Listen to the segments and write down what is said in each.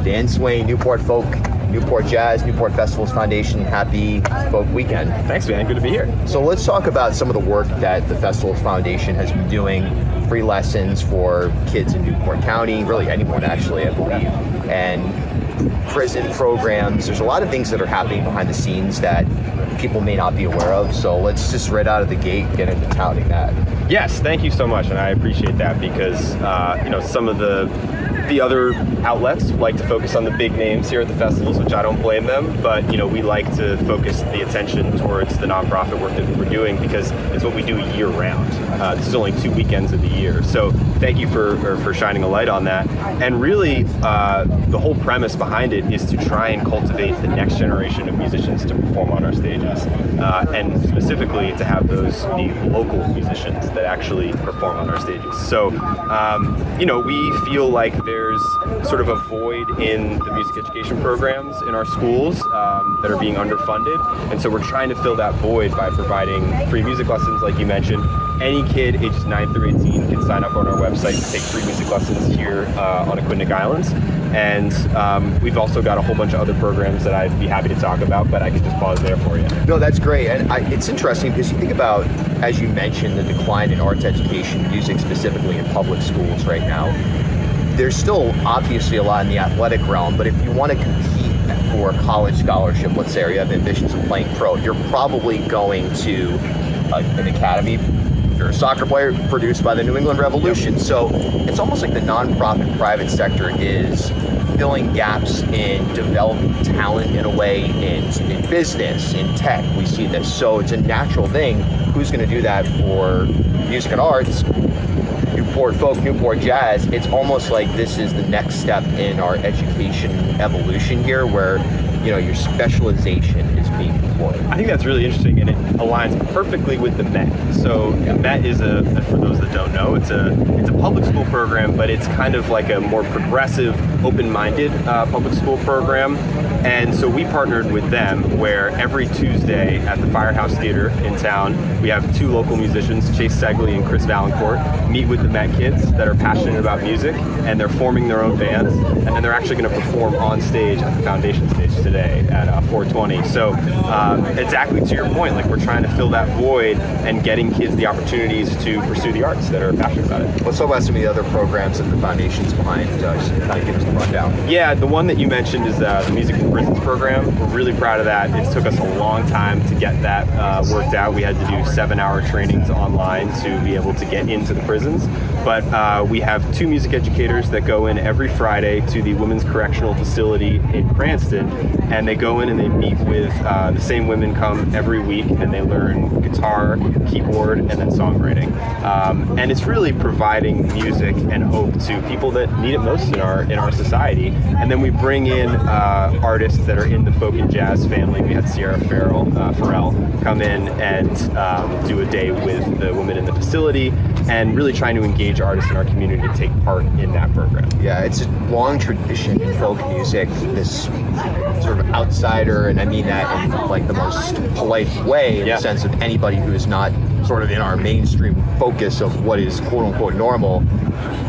Dan Swain, Newport Folk, Newport Jazz, Newport Festivals Foundation. Happy Folk Weekend. Thanks, man. Good to be here. So let's talk about some of the work that the Festivals Foundation has been doing. Free lessons for kids in Newport County, really anyone actually, I believe, and prison programs. There's a lot of things that are happening behind the scenes that people may not be aware of. So let's just right out of the gate get into touting that. Yes, thank you so much, and I appreciate that because some of the other outlets like to focus on the big names here at the festivals, which I don't blame them, but we like to focus the attention towards the nonprofit work that we're doing because it's what we do year round. This is only 2 weekends of the year, so thank you for shining a light on that. And really, the whole premise behind it is to try and cultivate the next generation of musicians to perform on our stages, and specifically to have those be local musicians that actually perform on our stages. So, we feel like there's sort of a void in the music education programs in our schools that are being underfunded, and so we're trying to fill that void by providing free music lessons, like you mentioned. Any kid ages 9 through 18 can sign up on our website to take free music lessons here on Aquidneck Islands. And we've also got a whole bunch of other programs that I'd be happy to talk about, but I can just pause there for you. No, that's great. And it's interesting because you think about, as you mentioned, the decline in arts education, music specifically in public schools right now. There's still obviously a lot in the athletic realm, but if you want to compete for a college scholarship, let's say, or you have ambitions of playing pro, you're probably going to an academy. If you're a soccer player, produced by the New England Revolution. So it's almost like the nonprofit private sector is filling gaps in developing talent in a way in business, in tech. We see this. So it's a natural thing. Who's going to do that for music and arts? Newport Folk, Newport Jazz. It's almost like this is the next step in our education evolution here, where your specialization is being deployed. I think that's really interesting, and it aligns perfectly with the Met. So the Met is for those that don't know, it's a public school program, but it's kind of like a more progressive, open-minded public school program. And so we partnered with them, where every Tuesday at the Firehouse Theater in town, we have 2 local musicians, Chase Segley and Chris Valancourt, meet with the Met kids that are passionate about music, and they're forming their own bands, and then they're actually going to perform on stage at the foundation stage today at 420. So exactly to your point, like we're trying to fill that void and getting kids the opportunities to pursue the arts that are passionate about it. Let's talk about some of the other programs that the foundation's behind. Just kind of give us the rundown. Yeah, the one that you mentioned is the Music in Prisons program. We're really proud of that. It took us a long time to get that worked out. We had to do 7-hour trainings online to be able to get into the prisons. But we have 2 music educators that go in every Friday to the Women's Correctional Facility in Cranston, and they go in and they meet with the same women come every week, and they learn guitar, keyboard, and then songwriting. And it's really providing music and hope to people that need it most in our society. And then we bring in artists that are in the folk and jazz family. We had Sierra Farrell come in and do a day with the women in the facility, and really trying to engage artists in our community to take part in that program. Yeah, it's a long tradition in folk music, this sort of outsider, and I mean that in like the most polite way, in the sense of anybody who is not sort of in our mainstream focus of what is quote unquote normal.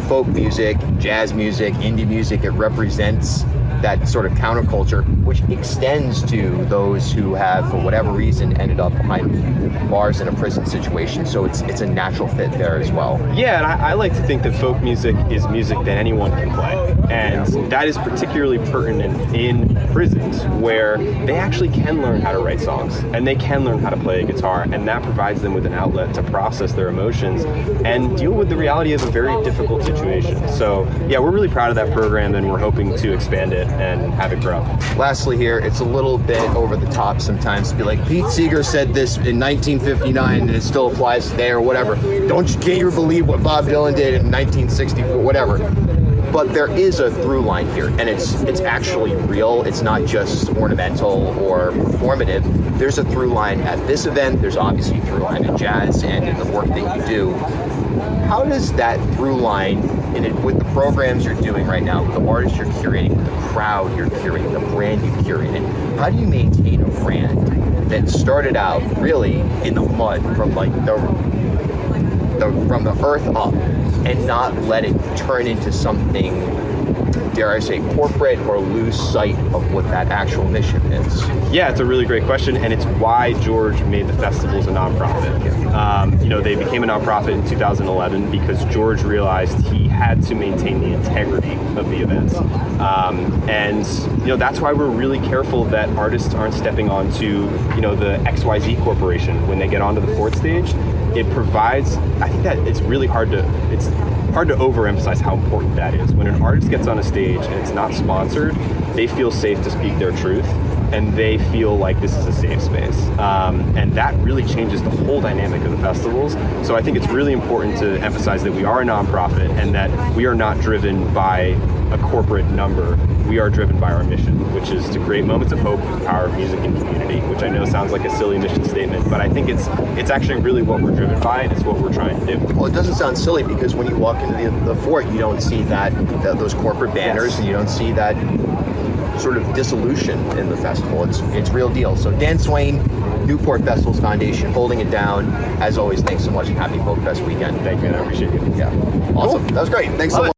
Folk music, jazz music, indie music, it represents that sort of counterculture, which extends to those who have, for whatever reason, ended up behind bars in a prison situation. So it's a natural fit there as well. Yeah, and I like to think that folk music is music that anyone can play. And that is particularly pertinent in prisons, where they actually can learn how to write songs, and they can learn how to play a guitar, and that provides them with an outlet to process their emotions and deal with the reality of a very difficult situation. So yeah, we're really proud of that program, and we're hoping to expand it and have it grow. Lastly here, it's a little bit over the top sometimes to be like, Pete Seeger said this in 1959 and it still applies today or whatever. Can't you believe what Bob Dylan did in 1964, whatever. But there is a through line here, and it's actually real. It's not just ornamental or performative. There's a through line at this event. There's obviously a through line in jazz and in the work that you do. How does that through line, with the programs you're doing right now, with the artists you're curating, with the crowd you're curating, the brand you've curated, how do you maintain a brand that started out really in the mud from like from the earth up, and not let it turn into something dare I say, corporate or lose sight of what that actual mission is? Yeah, it's a really great question, and it's why George made the festivals a nonprofit. They became a nonprofit in 2011 because George realized he had to maintain the integrity of the events. That's why we're really careful that artists aren't stepping onto, the XYZ Corporation when they get onto the fourth stage. It provides, I think that it's hard to overemphasize how important that is. When an artist gets on a stage and it's not sponsored, they feel safe to speak their truth, and they feel like this is a safe space. And that really changes the whole dynamic of the festivals. So I think it's really important to emphasize that we are a nonprofit and that we are not driven by a corporate number. We are driven by our mission, which is to create moments of hope for the power of music and community, which I know sounds like a silly mission statement, but I think it's actually really what we're driven by, and it's what we're trying to do. Well, it doesn't sound silly because when you walk into the fort, you don't see those corporate banners, Yes. and you don't see that sort of dissolution in the festival. It's real deal. So Dan Swain, Newport Festivals Foundation, holding it down. As always, thanks so much, and happy Folk Fest weekend. Thank you, and I appreciate it. Yeah, awesome. That was great. Thanks so much.